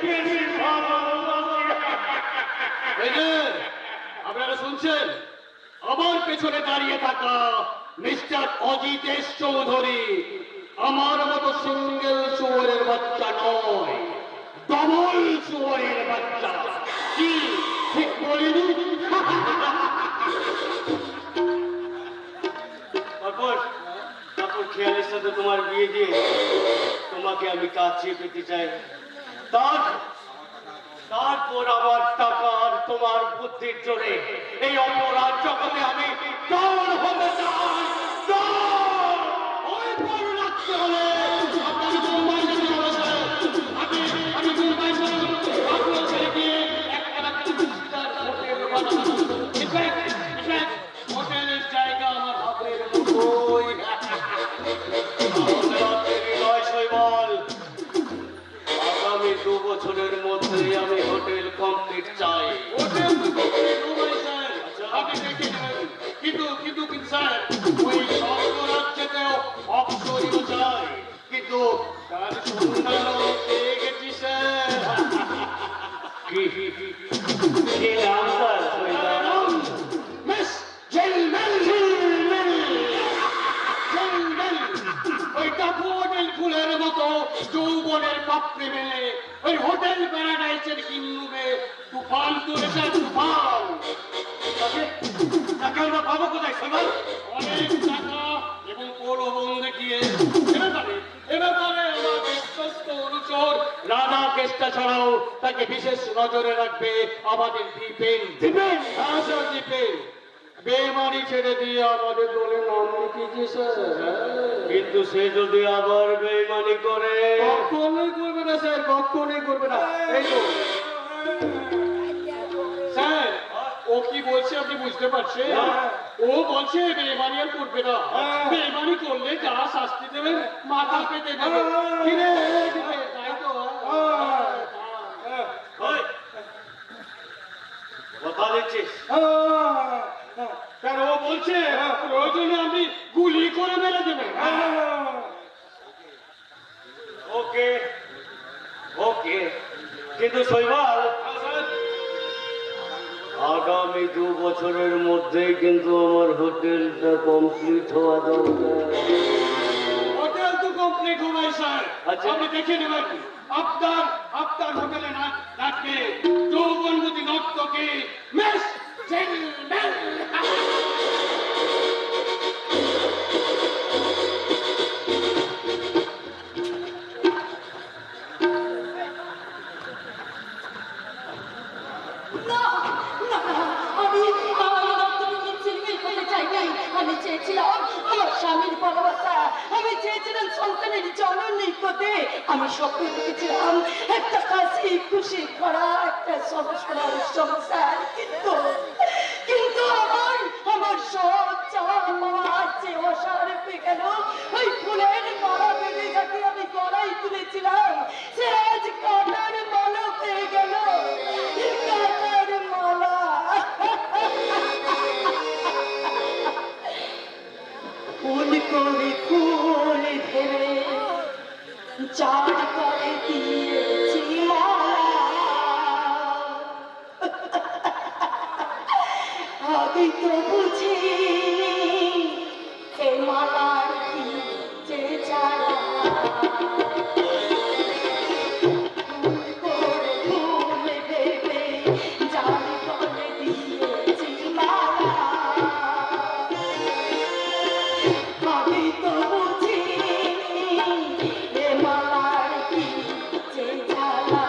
বেশি ভালোবাসি। আপনারা শুনছেন? আমার পেছনে দাঁড়িয়ে থাকা মিস্টার অজিতেশ চৌধুরী আমার মতো সিঙ্গেল চোরের বাচ্চা নয়, ডবল চোরের বাচ্চা। কি ঠিক বলিনি? তারপর খেয়ালের সাথে তোমার বিয়ে দিয়ে তোমাকে আমি কাছে পেতে চাই। তারপর আমার টাকা আর তোমার বুদ্ধির জোরে এই অপরাধ জগতে আমি ডন হতে চাই। ওই বড় রাখতে হলে আপনাকে মুম্বাই যেতে হবে স্যার। আমি মুম্বাই আপনার ছেলে গিয়ে একটা স্টার হোটেল বানাবো। হোটেলের জায়গা আমার হাতের মুঠোয়। আগামী 2 বছরের মধ্যে আমি হোটেল কমপ্লিট চাই। হোটেল মুম্বাই স্যার, আপনি দেখে নেবেন। কিন্তু স্যার, ওই স্বর্গরাজ্যেতেও অপসরীয় চাই। কিন্তু তার সন্ধান পেয়ে গেছি স্যার। কি নাম স্যার? মিস জেলমেল। ওই ডাফোডিল ফুলের মতো যৌবনের পাপড়ি মেলে ওই হোটেল প্যারাডাইসের কিন্নুবে তুফান তুলেছে, তুফান। টাকা আমরা পাবো কোথায় সবাই? অনেক টাকা এবং প্রলোভন দেখিয়ে এবারে আমার বিশ্বস্ত অনুচর রাধা কেষ্টা ছাড়াও তাকে বিশেষ নজরে রাখবে আমাদের দ্বীপেন। হ্যাঁ স্যার, দ্বীপেন। বেমানি ছেড়ে দিয়ে আমাদের দলে নাম লিখিয়েছে স্যার। কিন্তু সে যদি আবার বেইমানি করে, কখনোই করবে না স্যার, কখনোই করবে না। এই তো স্যার, ও কি বলছে আপনি বুঝতে পারছেন? ও বলছে বেমানি আর করবে না, বেমানি করলে যা শাস্তি দেবেন মাথা পেতে দেবে। কিরে, কিরে, তাই তো? ওই, কথা দিচ্ছিস? স্যার, ও বলছে প্রয়োজনে আপনি গুলি করে মেরে দেবেন। ওকে ওকে, কিন্তু শৈবাল, আগামী 2 বছরের মধ্যেই কিন্তু আমার হোটেলটা কমপ্লিট হওয়া দরকার। হোটেল তো কমপ্লিট হবে স্যার। আচ্ছা। আপনি দেখে নেবেন আপনার হোটেলে নাচবে যৌবনবতী নর্তকী মিস ঝিলমিল। না, না, আমি ঝিলমিল করতে চাইনি। আমি চেয়েছিলাম আমার স্বামীর ভালোবাসা, আমি চেয়েছিলাম সন্তানের জননী হতে, আমি স্বপ্ন দেখেছিলাম একটা হাসি খুশি করা একটা সংসার সংসার। কিন্তু আমার সব চাওয়া পাওয়ার যে অসার পেয়ে গেল, ওই ফুলের মালা বেঁধে যাকে আমি গলায় তুলেছিলাম, সে আজ কাটার মালা পেয়ে গেল। কাটার মালা। ফুল করে ফুল ধরে চার করে দিয়েছি মালা। আগে তো বুঝিনি এ মালার কি যে ছাড়া। ফুল করে ফুল ভেবে চার করে দিয়েছি মালা। আমি তো বুঝিনি এ মালার কি যে জ্বালা।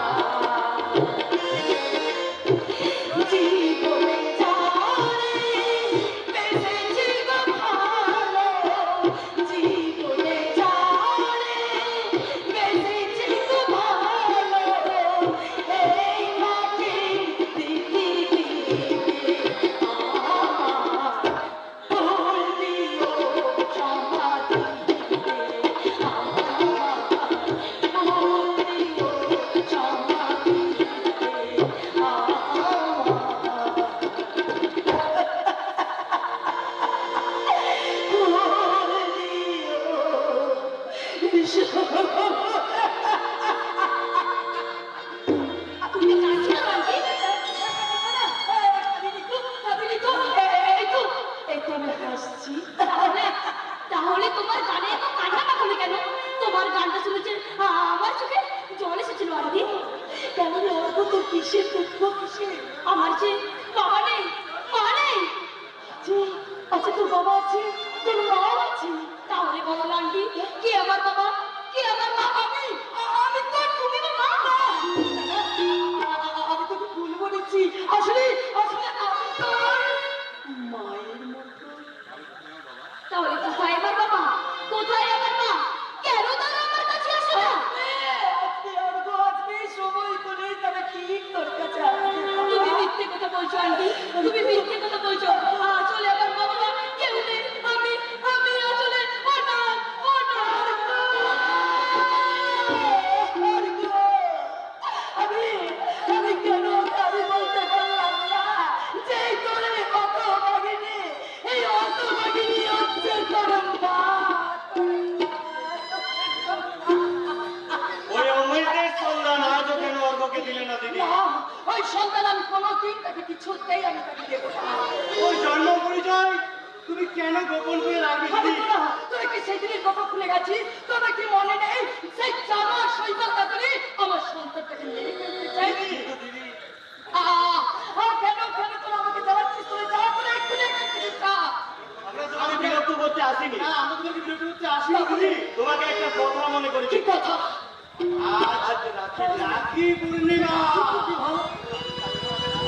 জীবনে যারে বেঁচেছি গো ভালো, জীবনে যারে বেঁচেছি গো ভালো, এই মাটির পৃথিবীতে আমার ফুল দিও সমাধিতে, আমার ফুল দিও সমাধিতে, তুমি কাঁদছো না আন্টি? এই তো আমি হাসছি। তাহলে তোমার গানে এত কান্না পাঠালে কেন? তোমার গানটা শুনেছে আমার চোখে জল এসেছিল আন্টি। কেন রে অর্ক, তোর কিসের দুঃখ কিসের? আমার যে বাবা নেই, মা নেই। আচ্ছা, তোর বাবা আছে, তোর মাও আছে। তাহলে বলো আন্টি, কে আমার বাবা, কে আমার মা? আমি তোর, তুমি তো মা না। আমি তোকে ভুল বলেছি। আসলে আসলে আমি তোর মায়ের মতো। তাহলে কোথায় আমার বাবা, কোথায় আমার মা? কেন তারা আমার কাছে আসে না? সময় করে তারা ঠিক তোর কাছে আসবে। তুমি মিথ্যে কথা বলছো আন্টি, তুমি মিথ্যে কথা বলছো। আসলে আমার বাবা মা কেউ নেই। আমি আসলে অনাথ, অনাথ। আমি কেন আমি বলতে পারলাম না যে তোর অত ভাগিনী, এই অত ভাগিনী হচ্ছে তোর মা। ওই অমৃতের সন্ধান আজও কেন অর্ঘ্যকে দিলে না দিদি? না, ওই সন্তান আমি কোনোদিন তাকে কিছুতেই আমি তাকে দেবো না। ওই জন্ম পরিচয় তুমি কেন গোপন করে রাখবে আমি দিদি? তো না, তুই কি সেদিনের কথা ভুলে গেছিস? তোর কি মনে নেই সেই জামা শৈবাল কাতরে আমার সন্তানটাকে মেরে ফেলতে চাই? কিন্তু দিদি, কেন তোর আমাকে জ্বালাচ্ছিস? তোর যাওয়া করে এক্ষুনি এখান থেকে যা। আমরা তোমাকে বিরক্ত করতে আসিনি। আমাদের বিরক্ত করতে আসিনি দিদি, তোমাকে একটা কথা মনে করেছি। কি কথা? আজ রাখি পূর্ণিমা,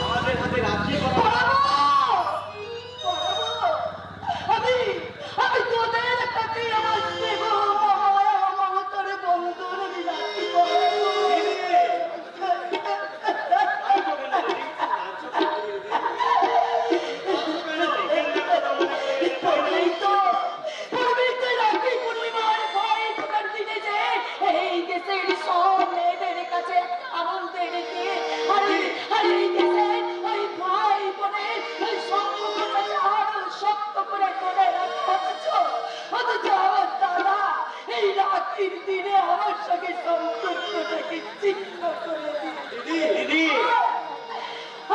আমাদের হাতে রাখি করা। পড়াবো, পড়াবো। আখির দিনে আমার সঙ্গে সম্পর্কটাকে ছিন্ন করে দিয়ে দিদি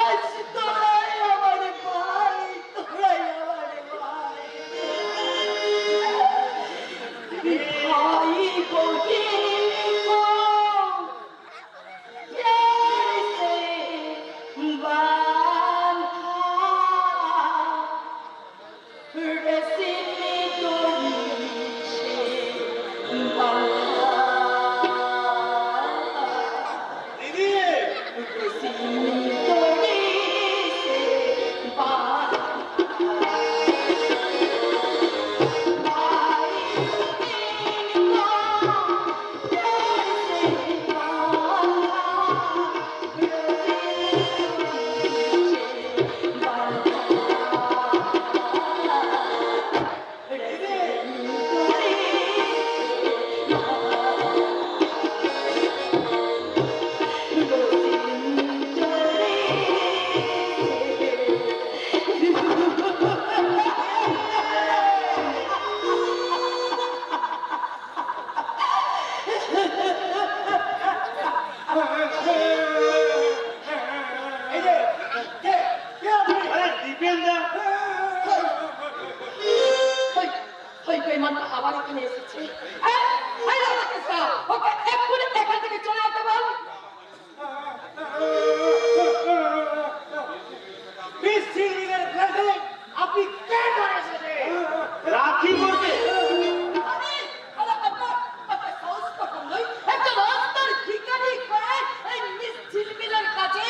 আজ তোরাই আমার ভাই, তোরাই আমার ভাই। ভাই বহিন को प्यार से बांधा, रस्सी डोरी से बांधा, দিদি रस्सी डोरी से बांधा। भाई बहिन को प्यार से बांधा, আরে দীপেন দা ওই বেঈমানটা আবার এখানে এসেছে। এই রাধাকৃষ্ণ, ওকে এক্ষুনি এখান থেকে চলে যেতে বল। আপনি কেন এসেছেন? রাখি করবে আরে, আপনার সাহস তো কম নয়। একটা রাস্তার ভিখারি হয়ে এই মিস ঝিলমিলের কাছে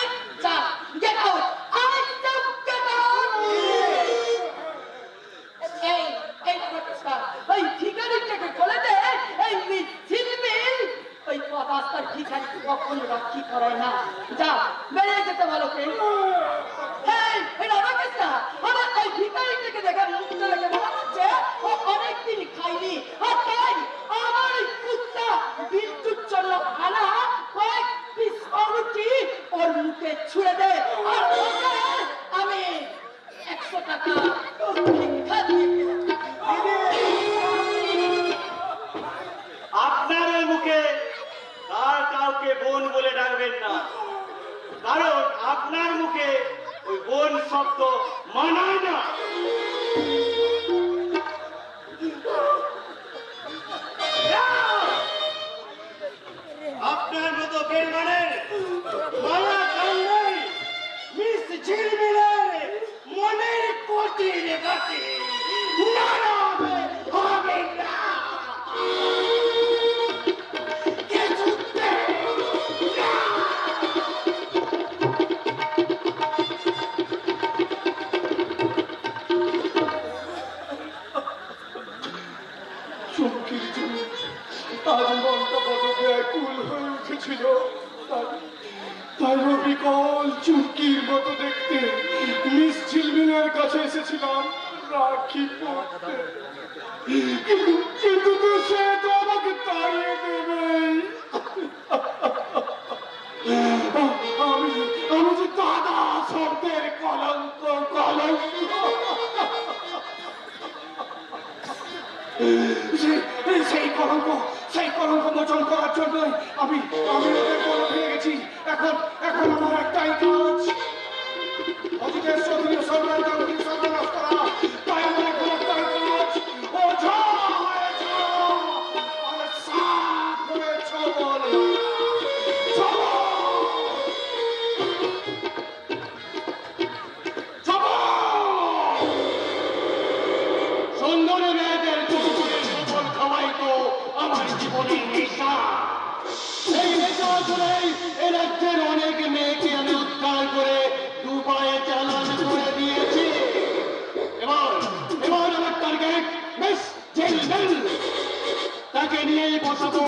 যা। Get out! I said get out! এই রাধাকৃষ্ণ, ওই ভিখারিটাকে বলে দে, এই মিস ঝিলমিল ওই রাস্তার ভিখারি কখনো রক্ষী করে না। যা, বেরিয়ে যেতে বলো কে। এই রাধাকৃষ্ণ, আমার ওই ভিখারিটাকে দেখে মুখটা লেগে মনে হচ্ছে ও অনেকদিন খাইনি, আর তাই আমার ওই কুত্তা বিদ্যুৎ জন্য আনা কয়েক পিস রুটি ওর মুখে ছুঁড়ে দে, আর ওকে আমি 100 টাকা ভিক্ষা দিয়ে দিলাম। আপনার ওই মুখে আর কাউকে বোন বলে ডাকবেন না, কারণ আপনার মুখে ওই বোন শব্দ মানায় না। আপনার মতো বেইমানের মায়া কান্নাই মিস ঝিলমিলের মনের কঠিন গাছে নাড়াবে হবে না। কিছুতে না। চুমকির জন্য আজ মনটা বড় ব্যাকুল হয়ে উঠেছিল। তাই বিকল চুমকির মতো দেখতে মিস ঝিলমিলের কাছে এসেছিলাম রাখি পড়তে, কিন্তু তো সে তো আমাকে তাড়িয়ে দেবে। আমি যে দাদা শব্দের কলঙ্ক কলঙ্ক। সেই কলঙ্ক মোচন করার জন্যই আমি ওদের বলে ফিরে গেছি। এখন আমার একটাই কাজ, অজিতের চৌধুরী সরকার সর্বনাশ করা। তাই আমার এখন একটাই কাজ, ওঝা হয়েছ আর সাপ হয়েছ বলে। সুন্দরী মেয়েদের কুকুরের সফল খাওয়াই তো আমার জীবনের নেশা। এই নেশা করেই এ রাজ্যের অনেক মেয়েকে আমি উদ্ধার করে দুবাইয়ে চালান করে দিয়েছি। এবার আমার টার্গেট মিস ঝিলমিল। তাকে নিয়েই বসাবো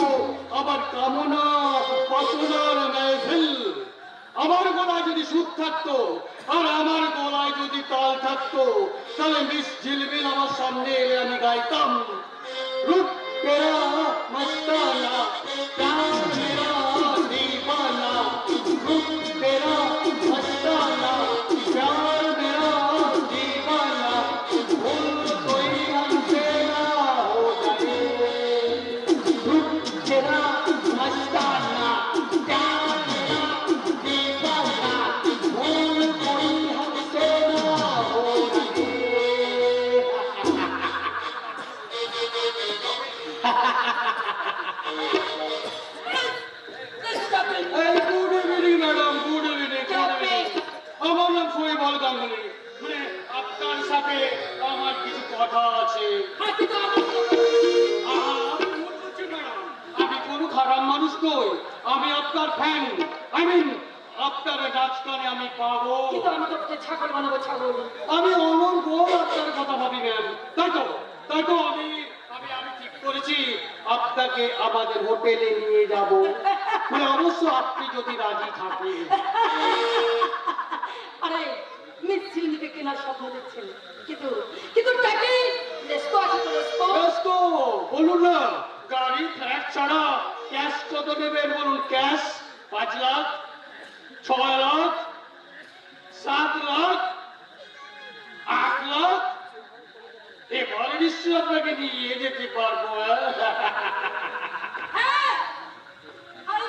আবার কামনা বাসনার মেহফিল। আমার গলায় যদি সুর থাকতো আর আমার গলায় যদি তাল থাকতো, তাহলে মিস ঝিলমিল আমার সামনে এলে আমি গাইতাম রূপ তেরা মস্তানা, প্যার মেরা दीवाना, रूप तेरा मस्ताना, प्यार मेरा दीवाना, भूल कोई हमसे ना हो जाए। रूप तेरा मस्ताना प्यार मेरा दीवाना भूल कोई हमसे ना हो रही Stop it! এই good evening madam good evening Stop it! আমার নাম শৈবাল গাঙ্গুলি মানে আপনার সাথে আমার কিছু কথা আছে হাতি তো আমার কথা। আমি ভুল করছি ম্যাডাম আমি কোনো খারাপ মানুষ নই আমি আপনার ফ্যান আই মিন আপনার নাচ গানে আমি পাবো কিন্তু আমি তোকে ছাগল বানাবো, ছাগল। আমি অনর্গল আপনার কথা ভাবি ম্যাম তাই তো আমি ঠিক করেছি আপনাকে আমাদের হোটেলে নিয়ে যাব মানে অবশ্য আপনি যদি রাজি থাকেন আরে মিস ঝিলমিকে কেনার স্বপ্ন দেখছেন, কিন্তু টাকে লেসকো আছে তো লেসকো। ব্যস্ত বলুন না গাড়ি ফ্ল্যাট ছাড়া ক্যাশ কত নেবেন বলুন ক্যাশ 5 লাখ 6 লাখ 7 লাখ 8 লাখ এবারে নিশ্চয়ই আপনাকে নিয়ে যেতে পারবো হ্যাঁ, আরে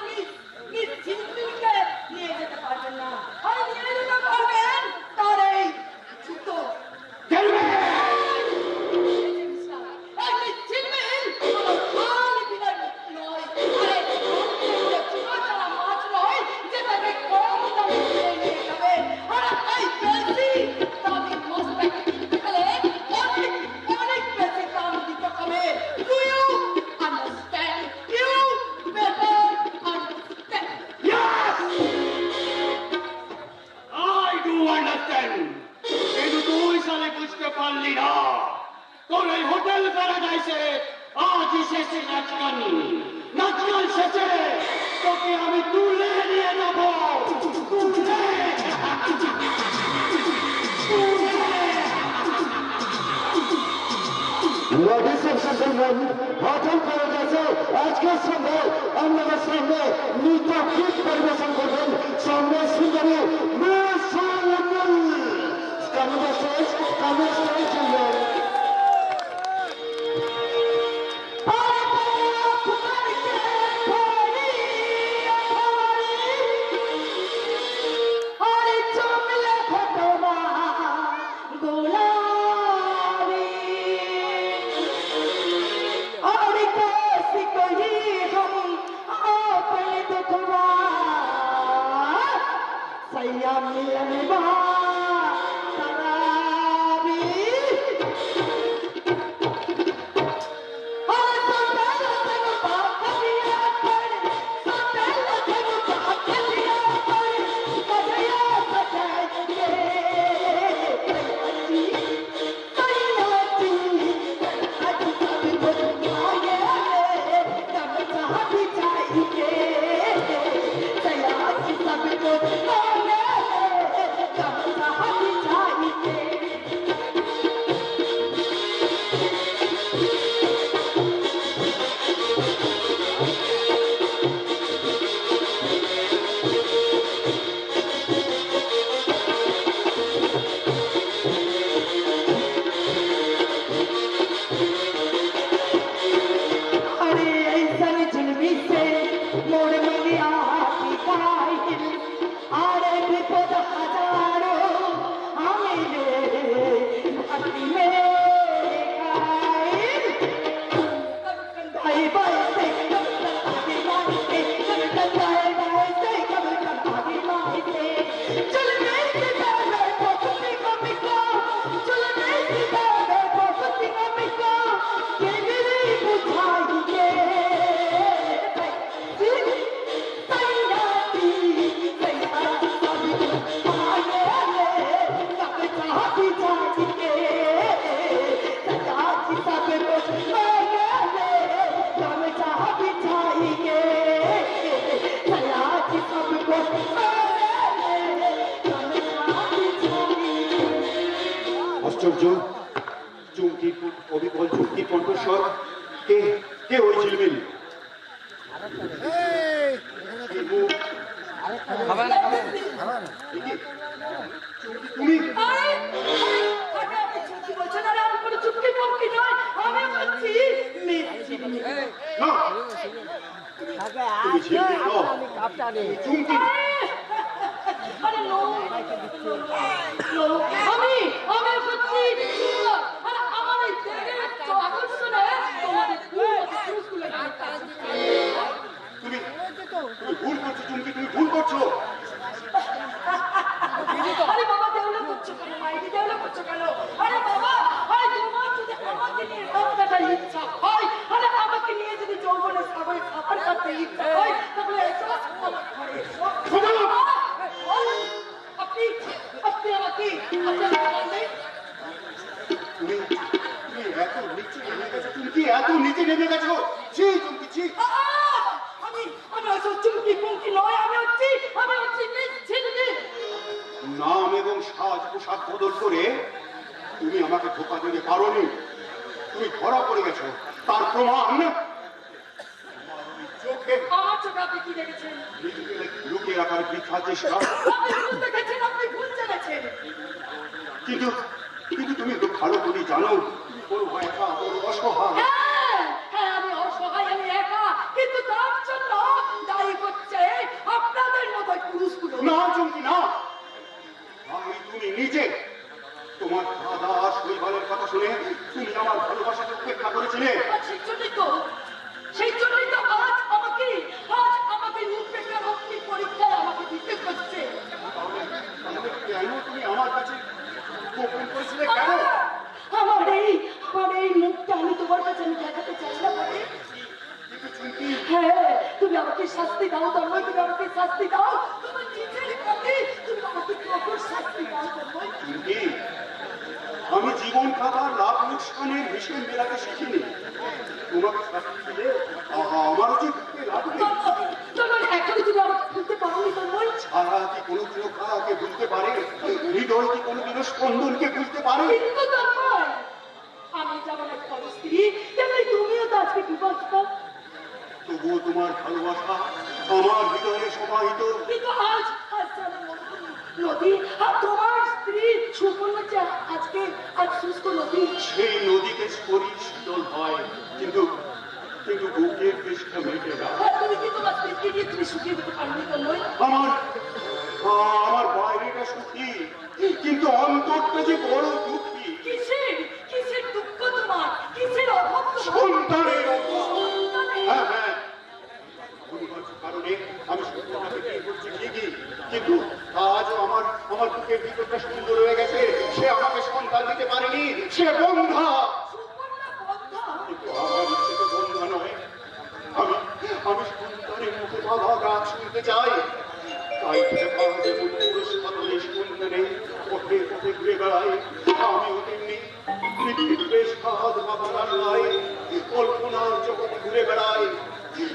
মিস ঝিলমিকে নিয়ে যেতে পারবেন না, আরে নিয়ে যেতে পারবেন তার এই জুতো। I do understand. কিন্তু তুই সালে বুঝতে পারলি না তোর এই হোটেল প্যারাডাইসে আজই শেষে নাচগান শেষে তোকে আমি তুলে নিয়ে যাব তুলে Ladies and gentlemen, হোটেল প্যারাডাইসে আজকের সন্ধ্যে আপনাদের সামনে নৃত্য গীত পরিবেশন করবেন সামনে সুন্দরী miss Sayantan. Coming on stage, children. আশ্চর্য চুমকি অবিকল চুমকি কণ্ঠস্বর কে কে ওই ঝিলমিল তুমি না তুমি ঝিলকে তো চুমকি আরে নো নো আমি হচ্ছি আরে আমার এই দেহের আকর্ষণে তোমাদের পুরুষগুলো তুমি ভুল করছো চুমকি, তুমি ভুল করছো। আরে বাবা দেউলা করছো কেন মাইদি দেউলা করছো কেন আরে বাবা আরে তোমার যদি আমাকে নিয়ে রাস্তাটা ইচ্ছা হয় আরে আমাকে নিয়ে যদি যৌবনে সাগরে সাঁতার কাটতে ইচ্ছা হয় তাহলে এসব আপনি আপনি আমাকে তুমি এত নিচে নেমে গেছো চুমকি, এত নিচে নেমে গেছো। ছি চুমকি ছি। আমি আসলে চুমকি কুমকি নয় আমি হচ্ছি ছেলে নাম এবং সাজ পোশাক বদল করে তুমি আমাকে ধোকা দিতে পারোনি। তুমি ধরা পড়ে গেছো, তার প্রমাণ চোখে আমার চোখে আপনি কি দেখেছেন নিজেকে লুকিয়ে রাখার বৃথা চেষ্টা। আপনি ভুল দেখেছেন আপনি ভুল জেনেছেন কিন্তু কিন্তু তুমি তো ভালো করে জানো তুমি বড় একা, বড় অসহায়। হ্যাঁ আমি অসহায় আমি একা কিন্তু তার জন্য দায়ী করছে আপনাদের মতো পুরুষগুলো না চুমকি না, আমি তুমি নিজে তোমার দাদা শৈবালের কথা শুনে তুমি আমার ভালোবাসাকে উপেক্ষা করেছিলে। আর সেই জন্যই তো আজ আমাকে উপেক্ষা ভক্তি পরীক্ষায় আমাকে দিতে হচ্ছে তাহলে কেন তুমি আমার কাছে গোপন করেছিলে কেন? আমার এই মুখটা আমি তোমার কাছে আমি দেখাতে চাই না বলে কিন্তু চুমকি হ্যাঁ তুমি আমাকে শাস্তি দাও তন্ময় তুমি আমাকে শাস্তি দাও তোমার নিজের কাছে তুমি আমাকে কঠোর শাস্তি দাও তন্ময় চুমকি, আমি জীবন খাবার লাভ লোকসানের হিসেব মেলাতে শিখিনি। তোমাকে শাস্তি দিলে আমার উচিত লাগবে। তন্ময় এখনো তুমি আমাকে ভুলতে পারোনি তন্ময় ছাড়া কি কোনোদিনও কাকে ভুলতে পারে? হৃদয় কি কোনোদিনও স্পন্দনকে ভুলতে পারে? কিন্তু তন্ময় আমি যেমন একটা স্ত্রী তেমনি তুমিও তো আজকে বিবাহিত তবুও তোমার ভালোবাসা আমার হৃদয়ে সমাহিত। কিন্তু আজ যেন নদী আর তোমার স্ত্রী সুপর্ণ যে আজ সুস্থ নদী সেই নদীতে শরীর শীতল হয়, কিন্তু কিন্তু বুকের পৃষ্ঠা মেটে না। তুমি কি তোমার স্ত্রীকে দিয়ে তুমি শুকিয়ে দিতে পারবে তন্ময় আমার বাইরেটা সুখী, কিন্তু অন্তরটা যে বড় দুঃখী। কিসের দুঃখ তোমার কিসের অভাব তোমার সন্তানের অভাব। সন্তানের। হ্যাঁ হ্যাঁ, অনিবার্য কারণে আমি সন্তানকে বিয়ে করছি ঠিকই, কিন্তু আজও আমার বুকের ভিতরটা সুন্দর হয়ে গেছে। সে আমাকে সন্তান দিতে পারেনি, সে বন্ধা। সুপর্ণা বন্ধা কিন্তু আমার ইচ্ছে তো বন্ধা নয়। আমি সন্তানের মুখে বাবা গান শুনতে চাই। তাই যে পুরুষ সকলে সন্তানে পথে পথে ঘুরে বেড়াই, আমিও তেমনি পৃথিবীতে সাধ বাবার আশায় কল্পনার জগতে ঘুরে বেড়াই।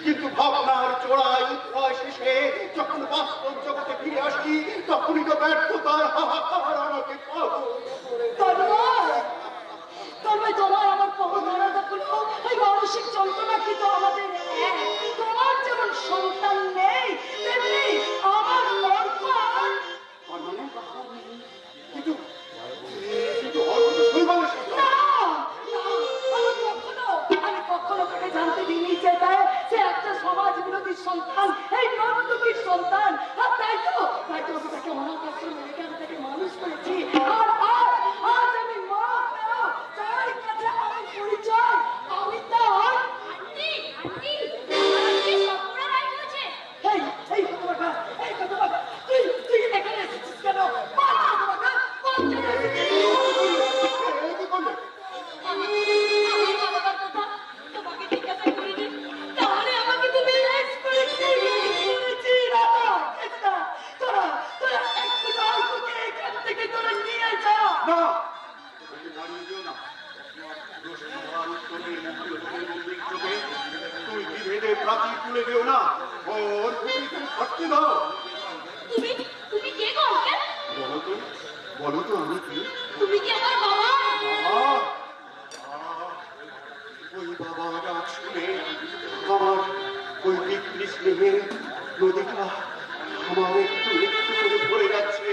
কিন্তু ভাবনার চোরাই উৎরায় শেষে যখন বাস্তব জগতে ফিরে আসি, তখনই তো ব্যর্থতার হাহাকার আমাকে পাগল করে দেয়। তন্ময় তোমার আমার পহধারা দেখলো ওই মানসিক যন্ত্রণা কিন্তু আমাদের এক। তোমার যেমন সন্তান নেই তেমনি আমার সন্তান আর মানে কিন্তু কিন্তু অর্থ শৈবালের সন্তান। আমি কখনো তাকে জানতে দিইনি যে সে একটা সমাজ বিরোধী সন্তান এই নর্তকীর সন্তান আর তাই তো আমি তাকে অনাথ আশ্রমে রেখে আমি তাকে মানুষ করেছি আর আজ আমি মা পেও তার কাছে আমার পরিচয় আমি তার এই কথা তুই এখানে এসেছিস কেন কি করলে? না, ওকে দাঁড়িয়ে দিও না। দোষ তোমার উত্তরে মুখে মন্দির চোখে তুমি বিভেদের প্রাচীর তুলে দিও না। ওর থাকতে দাও। বলো তো আমি কি? বাবা, ওই বাবা ডাক শুনে আমার ওই বিক্রি স্নেহের নদীটা আমার একটু একটু করে ভরে যাচ্ছে।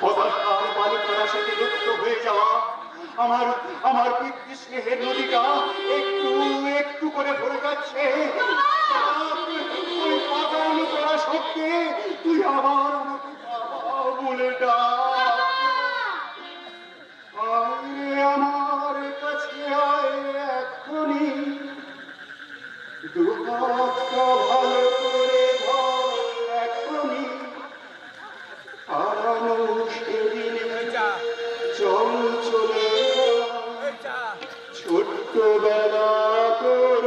হতাশার বালিকারা সাথে লুপ্ত হয়ে যাওয়া আমার আমার পিতৃ স্নেহের নদীটা একটু একটু করে ভরে যাচ্ছে। ওই পাতানো করা শব্দে তুই আবার আমাকে বাবা বলে ডাক। আয় আমার কাছে আয় এখনই, দুহাতটা ভালো করে ধর এখনই, হারানো সেদিনে চল চলে ছোট্ট বেলা তোর